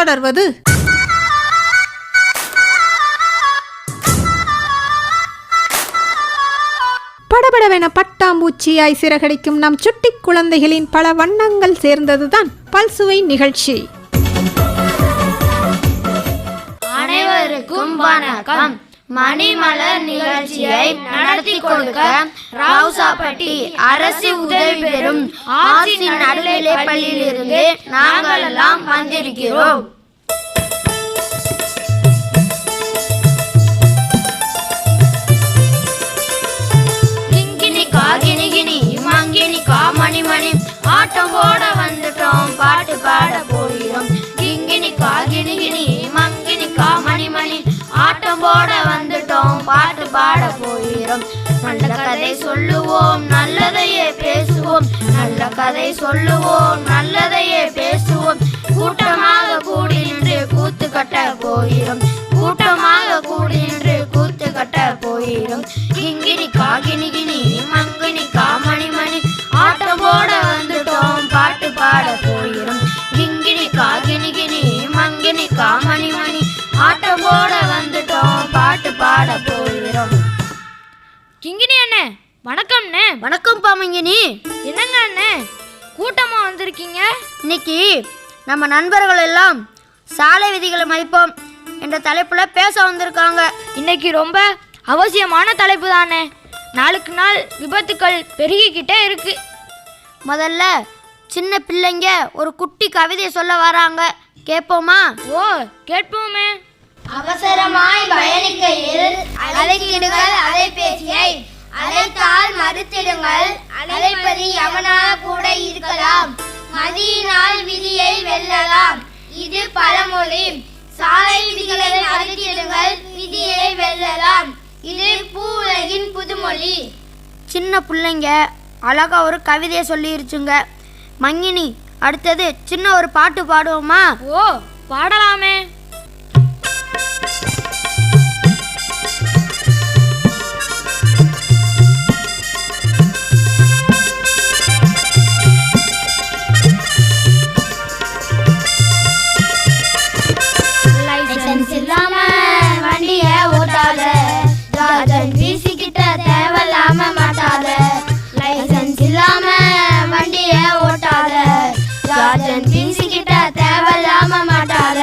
தொடர்வது. படபடவென பட்டாம்பூச்சியாய் சிறகடிக்கும் நம் சுட்டி குழந்தைகளின் பல வண்ணங்கள் சேர்ந்ததுதான் பல்சுவை நிகழ்ச்சி. அனைவருக்கும் வணக்கம். மணிமலர் நிகழ்ச்சியை நடத்தி கொடுக்க ராவுசாப்பட்டி அரசு உதவி பெறும் ஆசின் நடுநிலைப் பள்ளியிலிருந்து நாங்கள் எல்லாம் வந்திருக்கிறோம். மணி மணி ஆட்டம் போட வந்துட்டோம், பாட்டு பாட போகிறோம். கிங்கினி காகினி கினி மங்கினி மணி மணி ஆட்டம் போட வந்துட்டோம், பாட்டு பாட போகிறோம். நல்ல கதை சொல்லுவோம், நல்லதையே பேசுவோம். நல்ல கதை சொல்லுவோம், நல்லதையே பேசுவோம். கூட்டமாக கூடி நின்று கூத்து கட்ட போகிறோம். கூட்டமாக கூடி நின்று கூத்து கட்ட போகிறோம். கிங்கினி காகினி கினி மங்கினி மணி மணி ஆட்டம் போட வந்துட்டோம், பாட்டு பாட போகிறோம். கிங்கினி காகினி கினி மங்கினி மணி மணி ஆட்டம் போட வந்துட்டோம், பாட்டு பாட போகிறோம். கிங்கினி அண்ணே வணக்கம்ண்ணே. வணக்கம் பாமங்கினி. என்னங்க அண்ணே கூட்டமா வந்திருக்கீங்க? இன்னைக்கு நம்ம நண்பர்கள் எல்லாம் சாலை விதிகளை மதிப்போம் என்ற தலைப்புல பேச வந்திருக்காங்க. இன்னைக்கு ரொம்ப அவசியமான தலைப்பு தானே. நாளுக்கு நாள் விபத்துக்கள் பெருகிக்கிட்டே இருக்கு. முதல்ல சின்ன பிள்ளைங்க ஒரு குட்டி கவிதை சொல்ல வராங்க, கேட்போமா? ஓ கேட்போமே. அவசரமாய் பயணிக்கையில் அழைத்திடுங்கள் அலைபேசியை, அழைத்தால் மறுத்திடுங்கள், அழைப்பது எவனாக கூட இருக்கலாம், மதியினால் விதியை வெல்லலாம். இது பழமொழி. சாலை விதிகளை மறுத்திடுங்கள், விதியை வெல்லலாம். இது பூவுலகின் புதுமொழி. சின்ன பிள்ளைங்க அழகா ஒரு கவிதையை சொல்லிருச்சுங்க. மங்கினி, அடுத்தது சின்ன ஒரு பாட்டு பாடுவோமா? ஓ பாடலாமே. லைசன்ஸ் இல்லாம வண்டிய ஓட்டாத, ஜார்ஜன் வீசிக்கிட்ட தேவையில்லாம மாட்டாத. லைசன்ஸ் இல்லாம வண்டிய ஓட்டாத, ஜார்ஜன் வீசிக்கிட்ட தேவையில்லாம மாட்டாத.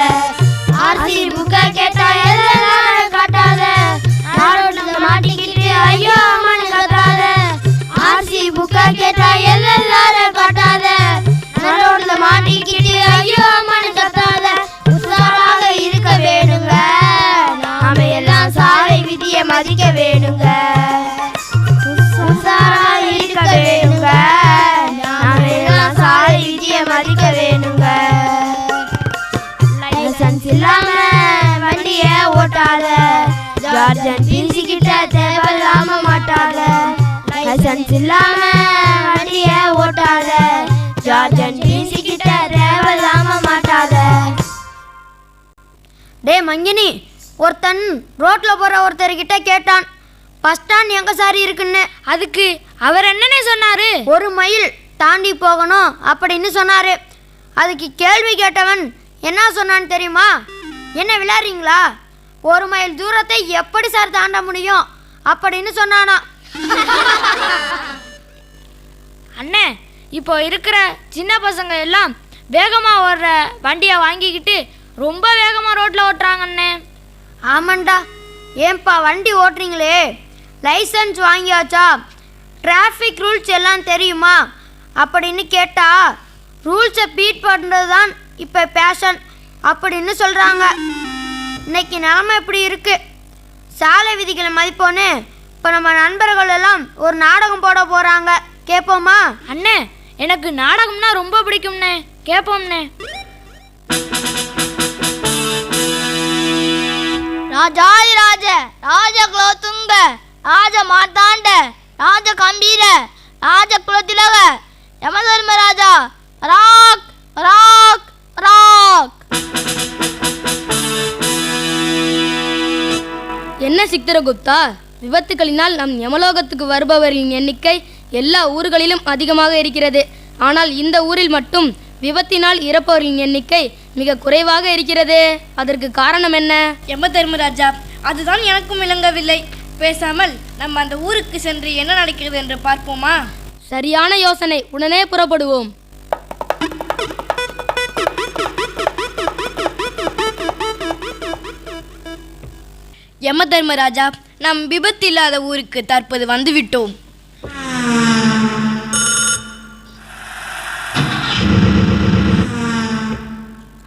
ஆர்சி புக்க கேட்டா எல்லாம் காட்டாத, நாரோட்ல மாட்டிக்கிட்டு ஐயோ அம்மனு கத்தாத. ஆர்சி புக்க கேட்டா எல்லாம் காட்டாத, நாரோட்ல மாட்டிக்கிட்டு ஐயோ அம்மனு கத்தாத. உஷாராக இருக்க வேணுங்க, நாம எல்லாம் சாலை விதியை மதிக்க வேணுங்க. உஷாராக இருக்க வேணுங்க, நாம எல்லாம் சாலை விதியை மதிக்க வேணுங்க. லைசன்ஸ் இல்லாம வண்டிய ஓட்டாத, ஜார்ஜன் வீசிக்கிட்ட தேவையில்லாம மாட்டாத. லைசன்ஸ் இல்லாம வண்டிய ஓட்டாத, ஜார்ஜன் வீசிக்கிட்ட தேவையில்லாம மாட்டாத. டே மங்கினி, ஒருத்தன் ரோட்ல போற ஒருத்தர்கிட்ட கேட்டான், பஸ் ஸ்டாண்ட் எங்க சாரி இருக்குன்னு. அதுக்கு அவர் என்னன்னே சொன்னாரு? 1 மைல் தாண்டி போகணும் அப்படின்னு சொன்னாரு. அதுக்கு கேள்வி கேட்டவன் என்ன சொன்னான்னு தெரியுமா? என்ன விளையாடுறீங்களா? 1 மைல் தூரத்தை எப்படி சார் தாண்ட முடியும் அப்படின்னு சொன்னானா. அண்ணே, இப்போ இருக்கிற சின்ன பசங்க எல்லாம் வேகமா ஓடுற வண்டியை வாங்கிக்கிட்டு ரொம்ப வேகமா ரோட்ல ஓட்டுறாங்க அண்ணே. ஆமாண்டா. ஏன்பா வண்டி ஓட்டுறீங்களே, லைசன்ஸ் வாங்கியாச்சா? டிராஃபிக் ரூல்ஸ் எல்லாம் தெரியுமா அப்படின்னு கேட்டா, ரூல்ஸை பீட் பண்ணுறது தான் இப்போ பேஷன் அப்படின்னு சொல்கிறாங்க. இன்னைக்கு நிலமை இப்படி இருக்கு. சாலை விதிகளை மதிப்போன்னு இப்போ நம்ம நண்பர்கள் எல்லாம் ஒரு நாடகம் போட போகிறாங்க, கேட்போமா? அண்ணே, எனக்கு நாடகம்னா ரொம்ப பிடிக்கும்ண்ணே, கேட்போம்ண்ணே. ராஜாதிராஜ ராஜகுலோத்துங்க ராஜ மார்த்தாண்ட ராஜ கம்பீர ராஜ குலத்திலக யமதர்மராஜா ராக் ராக் ராக். என்ன சித்திரகுப்தா, விபத்துகளினால் நம் யமலோகத்துக்கு வருபவரின் எண்ணிக்கை எல்லா ஊர்களிலும் அதிகமாக இருக்கிறது. ஆனால் இந்த ஊரில் மட்டும் விபத்தினால் இறப்பவரின் எண்ணிக்கை மிக குறைவாக இருக்கிறதே, அதற்கு காரணம் என்ன? யம தர்மராஜா, அதுதான் எனக்கும் விளங்கவில்லை. பேசாமல் நம்ம அந்த ஊருக்கு சென்று என்ன நடக்கிறது என்று பார்ப்போமா? சரியான யோசனை, உடனே புறப்படுவோம். யம தர்மராஜா, நாம் விபத்தில்லாத ஊருக்கு தற்போது வந்துவிட்டோம்.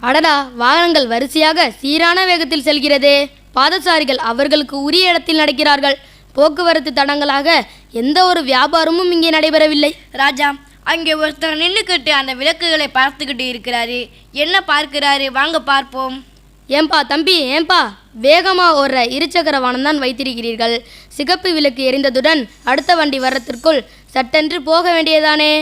அடடா, வாகனங்கள் வரிசையாக சீரான வேகத்தில் செல்கிறதே. பாதசாரிகள் அவர்களுக்கு உரிய இடத்தில் நடக்கிறார்கள். போக்குவரத்து தடங்களாக எந்த ஒரு வியாபாரமும் இங்கே நடைபெறவில்லை. ராஜா, அங்கே ஒருத்தர் நின்றுக்கிட்டு அந்த விளக்குகளை பார்த்துக்கிட்டு இருக்கிறாரு. என்ன பார்க்கிறாரு? வாங்க பார்ப்போம். ஏன்பா தம்பி, ஏன்பா வேகமாக ஓடுற இருசக்கர வாகனம் தான் வைத்திருக்கிறீர்கள்? சிகப்பு விளக்கு எரிந்ததுடன் அடுத்த வண்டி வர்றதற்குள் சட்டென்று போக வேண்டியதானே,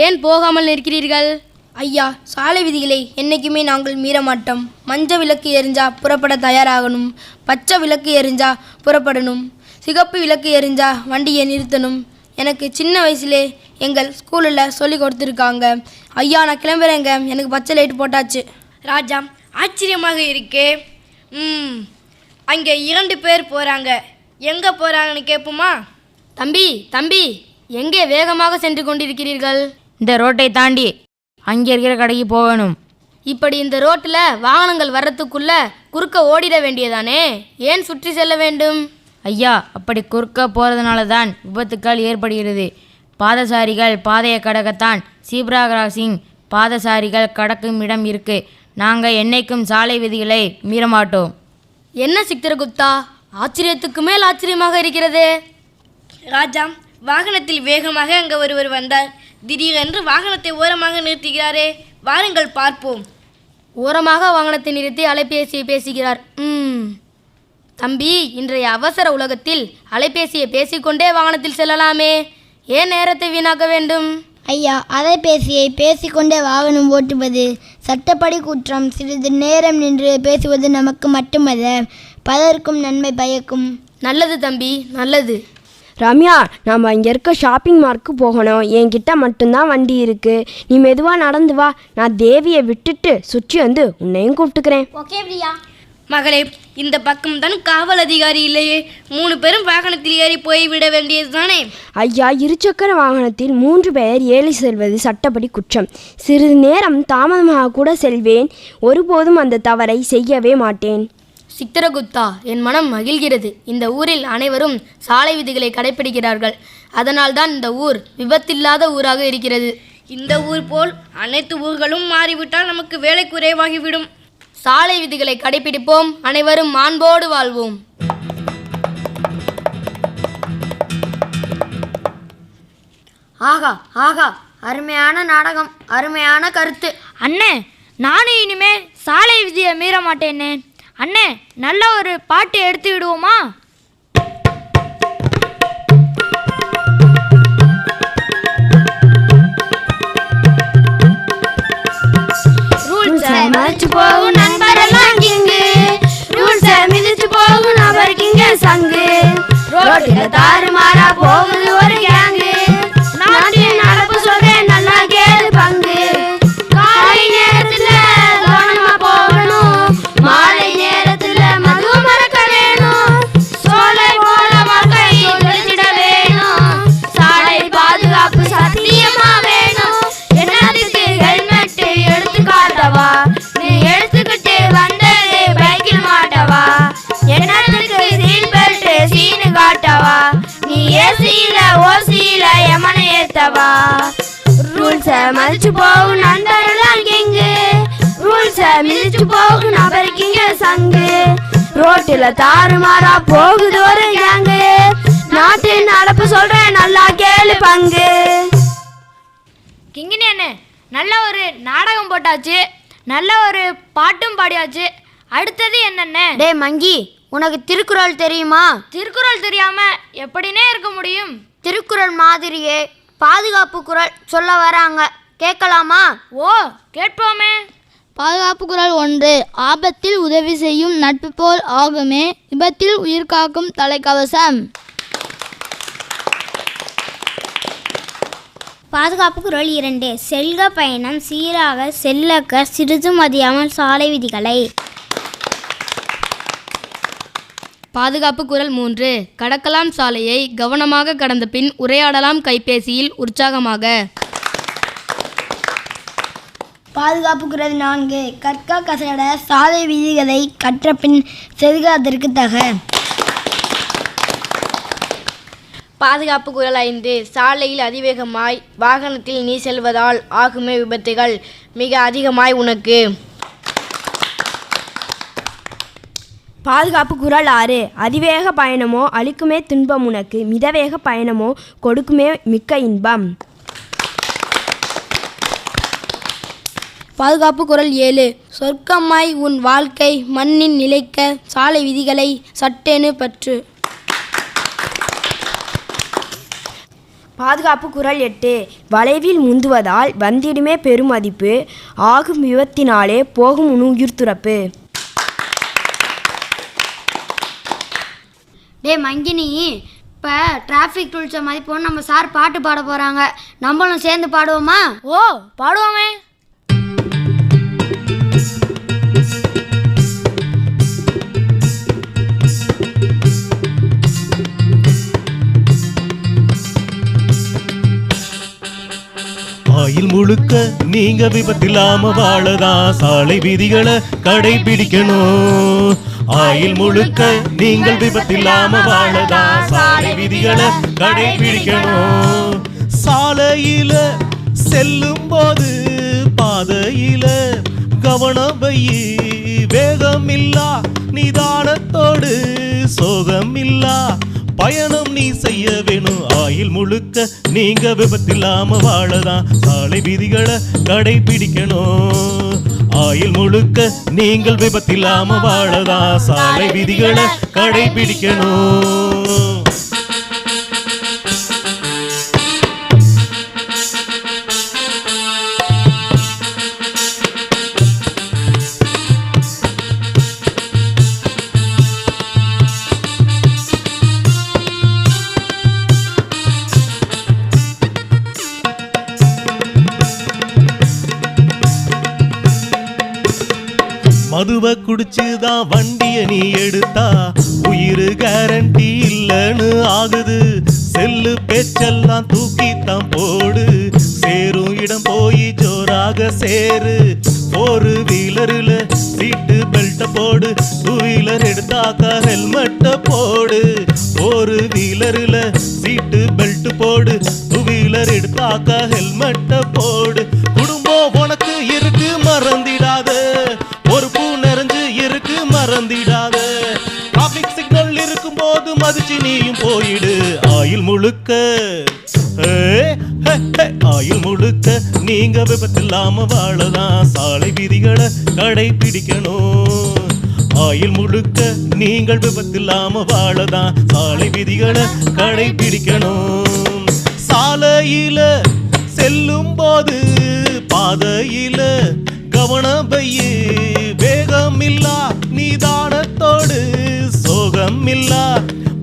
ஏன் போகாமல் நிற்கிறீர்கள்? ஐயா, சாலை விதிகளை என்றைக்குமே நாங்கள் மீற மாட்டோம். மஞ்சள் விளக்கு எரிஞ்சா புறப்பட தயாராகணும், பச்சை விளக்கு எரிஞ்சா புறப்படணும், சிகப்பு விளக்கு எரிஞ்சா வண்டியை நிறுத்தணும். எனக்கு சின்ன வயசுலே எங்கள் ஸ்கூலில் சொல்லி கொடுத்துருக்காங்க. ஐயா, நான் கிளம்புறேங்க, எனக்கு பச்சை லைட் போட்டாச்சு. ராஜா, ஆச்சரியமாக இருக்கே. அங்கே 2 பேர் போகிறாங்க. எங்கே போகிறாங்கன்னு கேட்போமா? தம்பி தம்பி, எங்கே வேகமாக சென்று கொண்டிருக்கிறீர்கள்? இந்த ரோட்டை தாண்டி அங்கே இருக்கிற கடைக்கு போகணும். இப்படி இந்த ரோட்டில் வாகனங்கள் வர்றதுக்குள்ள குறுக்க ஓடிட வேண்டியதானே, ஏன் சுற்றி செல்ல வேண்டும்? ஐயா, அப்படி குறுக்க போகிறதுனால தான் விபத்துக்கள் ஏற்படுகிறது. பாதசாரிகள் பாதையை கடக்கத்தான் சீப்ரா கிராசிங் பாதசாரிகள் கடக்கும் இடம் இருக்கு. நாங்கள் என்னைக்கும் சாலை விதிகளை மீற மாட்டோம். என்ன சித்திரகுப்தா, ஆச்சரியத்துக்கு மேல் ஆச்சரியமாக இருக்கிறதே. ராஜா, வாகனத்தில் வேகமாக அங்கே ஒருவர் வந்தார். திடீரென்று வாகனத்தை ஓரமாக நிறுத்துகிறாரே. வாருங்கள் பார்ப்போம். ஓரமாக வாகனத்தை நிறுத்தி அலைபேசியை பேசுகிறார். தம்பி, இன்றைய அவசர உலகத்தில் அலைபேசியை பேசிக்கொண்டே வாகனத்தில் செல்லலாமே, ஏன் நேரத்தை வீணாக்க வேண்டும்? ஐயா, அலைபேசியை பேசிக்கொண்டே வாகனம் ஓட்டுவது சட்டப்படி குற்றம். சிறிது நேரம் நின்று பேசுவது நமக்கு மட்டுமல்ல, பலருக்கும் நன்மை பயக்கும். நல்லது தம்பி, நல்லது. ரம்யா, நம்ம இங்கே இருக்க ஷாப்பிங் மார்க்கு போகணும். என்கிட்ட மட்டும்தான் வண்டி இருக்குது. நீ மெதுவாக நடந்து வா. நான் தேவியை விட்டுட்டு சுற்றி வந்து உன்னையும் கூப்பிட்டுக்கிறேன். ஓகே பிரியா. மகளே, இந்த பக்கம்தான் காவல் அதிகாரி இல்லையே. 3 பேரும் வாகனத்தில் ஏறி போய் விட வேண்டியது தானே? ஐயா, இருசக்கர வாகனத்தில் 3 பேர் ஏறி செல்வது சட்டப்படி குற்றம். சிறிது நேரம் தாமதமாக கூட செல்வேன். ஒருபோதும் அந்த தவறை செய்யவே மாட்டேன். சித்திரகுப்தா, என் மனம் மகிழ்கிறது. இந்த ஊரில் அனைவரும் சாலை விதிகளை கடைபிடிக்கிறார்கள். அதனால்தான் இந்த ஊர் விபத்தில்லாத ஊராக இருக்கிறது. இந்த ஊர் போல் அனைத்து ஊர்களும் மாறிவிட்டால் நமக்கு வேலை குறைவாகிவிடும். சாலை விதிகளை கடைபிடிப்போம், அனைவரும் மாண்போடு வாழ்வோம். ஆகா ஆகா, அருமையான நாடகம், அருமையான கருத்து. அண்ணே, நானும் இனிமே சாலை விதியை மீற மாட்டேனே. அண்ணே, நல்ல ஒரு பாட்டு எடுத்து விடுவோமா? மதிச்சு போகும் நண்பரெல்லாம் கிங்கு, ரூல்ஸை மிதிச்சு போகும் நபர் கிங்க சங்கு. ரோட்டில தாறுமாறா போகுது ஒரு கேங்கு, நாட்டின் நடப்பு சொல்றேன் நல்லா கேளு பங்கு. காலை நேரத்துல கவனமா போகணும், மாலை நேரத்துல மது மறக்க வேணும். சோலை போல மக்கள் ஒழிச்சிட வேணும், சாலை பாதுகாப்பு சத்தியமா வேணும். என்னதுக்கு ஹெல்மெட் எடுத்து காட்டவா, நீ எடுத்துக்கிட்டு வந்தது பைக்கில் மாட்டவா. என்னதுக்கு சீட் பெல்ட் சீனு காட்டவா, நீ ஏசியில ஓசியில எமனை ஏத்தவா. ரூல்ஸை மதிச்சு போகும் நண்பரெல்லாம் கிங்கு, ரூல்ஸை மிதிச்சு போகும் நபருக்கு இங்க சங்கு. ரோட்டில தாறுமாறா போகுது ஒரு கேங்கு, நாட்டின் நடப்பு சொல்றேன் நல்லா கேளு பங்கு. கிங்கினி அண்ணே, நல்ல ஒரு நாடகம் போட்டாச்சு, நல்ல ஒரு பாட்டும் பாடியாச்சு. அடுத்தது என்னென்ன? டே மங்கி, உனக்கு திருக்குறள் தெரியுமா? திருக்குறள் தெரியாம எப்படினே இருக்க முடியும்? திருக்குறள் மாதிரியே பாதுகாப்பு குறள் சொல்ல வராங்க, கேட்கலாமா? ஓ, கேட்போமே. பாதுகாப்பு குறள் 1. ஆபத்தில் உதவி செய்யும் நட்பு போல் ஆகுமே, விபத்தில் உயிர் காக்கும் தலைக்கவசம். பாதுகாப்பு குறள் 2. செல்க பயணம் சீராக செல்லக்க சிறிது மதியாமல் சாலை விதிகளை. பாதுகாப்பு குறள் 3. கடக்கலாம் சாலையை கவனமாக கடந்த பின் உரையாடலாம் கைபேசியில் உற்சாகமாக. பாதுகாப்பு குறள் 4. கற்க கசட சாலை விதிகளை கற்ற பின் செல்க அதற்கு தக. பாதுகாப்பு குறள் 5. சாலையில் அதிவேகமாய் வாகனத்தில் நீ செல்வதால் ஆகுமே விபத்துகள் மிக அதிகமாய் உனக்கு. பாதுகாப்பு குறள் 6. அதிவேக பயணமோ அளிக்குமே துன்பம் உனக்கு, மிதவேக பயணமோ கொடுக்குமே மிக்க இன்பம். பாதுகாப்பு குறள் 7. சொர்க்கமாய் உன் வாழ்க்கை மண்ணின் நிலைக்க சாலை விதிகளை சட்டெனு பற்று. பாதுகாப்பு குறள் 8. வளைவில் முந்துவதால் வந்திடுமே பெருமதிப்பு, ஆகும் விபத்தினாலே போகும் உயிர் துறப்பு. டே மங்கினி, இப்போ டிராஃபிக் ரூல்ஸை மதிப்போன்னு நம்ம சார் பாட்டு பாட போகிறாங்க. நம்மளும் சேர்ந்து பாடுவோமா? ஓ, பாடுவோமே. ஆயில் முழுக்க நீங்க விபத்தில்லாம வாழதான் சாலை விதிகளை கடைபிடிக்கணும். ஆயில் முழுக்க நீங்கள் விபத்தில்லாம வாழதான் சாலை விதிகளை கடைபிடிக்கணும். சாலையில செல்லும் போது பாதையில கவனம் வையி, வேகம் இல்லா நிதானத்தோடு சோகம் இல்லா பயணம் நீ செய்ய வேணும். ஆயில் முழுக்க நீங்க விபத்தில்லாம வாழதான் சாலை விதிகளை கடைபிடிக்கணும். ஆயில் முழுக்க நீங்கள் விபத்தில்லாம வாழதான் சாலை விதிகளை கடைபிடிக்கணும். மதுவை குடிச்சுதான் வண்டிய நீ எடுத்தா உயிர் கேரண்டி இல்லைன்னு ஆகுது. செல்லு பேச்செல்லாம் தூக்கித்தான் போடு, சேரும் இடம் போய் ஜோராக சேரு. 4 வீலரில் சீட்டு பெல்ட்டை போடு, 2 வீலர் எடுத்தாக்கா ஹெல்மெட்டை போடு. 4 வீலரில் சீட்டு பெல்ட் போடு, 2 வீலர் எடுத்தாக்கா ஹெல்மெட்டை போடு. குடும்பம் உனக்கு இருக்கு மறந்திடாத, பொறுப்பு நிறைஞ்சு இருக்கு மறந்திடாத. டிராபிக் சிக்னல் இருக்கும் போது மதிச்சு நீயும் போயிடு. ஆயில் முழுக்க ஆயில் முழுக்க நீங்க விபத்தில்லாம வாழதான் சாலை விதிகளை கடைபிடிக்கணும். ஆயில் முழுக்க நீங்கள் விபத்தில்லாம வாழதான் சாலை விதிகளை கடைபிடிக்கணும். சாலையில செல்லும் போது பாதையில கவனம் வையே, வேகம் இல்லா நிதானத்தோடு சோகம் இல்லா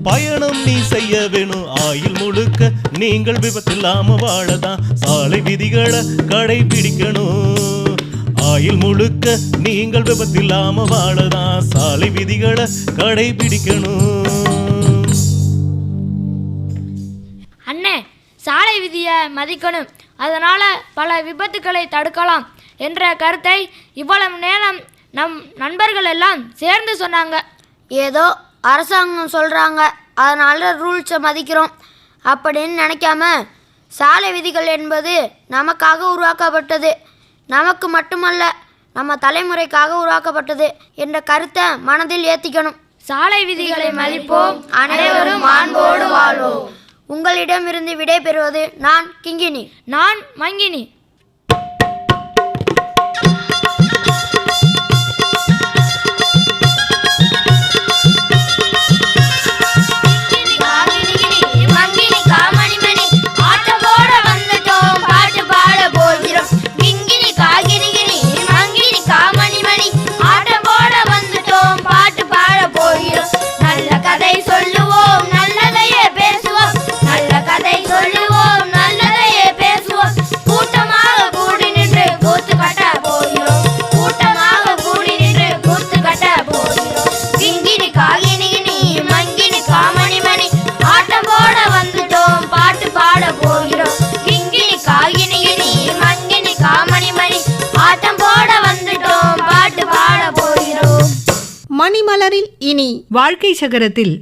பயணம் நீ செய்ய வேணும். ஆயில் முழுக்க நீங்கள் விபத்தில்லாம வாழதான் சாலை விதிகளை கடைபிடிக்கணும். ஆயில் முழுக்க நீங்கள் விபத்தில்லாம வாழதான் சாலை விதிகளை கடைபிடிக்கணும். அண்ணே, சாலை விதியை மதிக்கணும், அதனால பல விபத்துக்களை தடுக்கலாம் என்ற கருத்தை இவ்வளவு நேரம் நம் நண்பர்கள் எல்லாம் சேர்ந்து சொன்னாங்க. ஏதோ அரசாங்கம் சொல்கிறாங்க அதனால ரூல்ஸை மதிக்கிறோம் அப்படின்னு நினைக்காம, சாலை விதிகள் என்பது நமக்காக உருவாக்கப்பட்டது, நமக்கு மட்டுமல்ல நம்ம தலைமுறைக்காக உருவாக்கப்பட்டது என்ற கருத்தை மனதில் ஏற்றிக்கணும். சாலை விதிகளை மதிப்போம், அனைவரும் மாண்போடு வாழ்வோம். உங்களிடமிருந்து விடை பெறுவது நான் கிங்கினி. நான் மங்கினி. சொல்லுவோம் நல்லதையே பேசுவோம், நல்ல கதை சொல்லுவோம் நல்லதையே பேசுவோம். மலரில் இனி வாழ்க்கை சக்கரத்தில்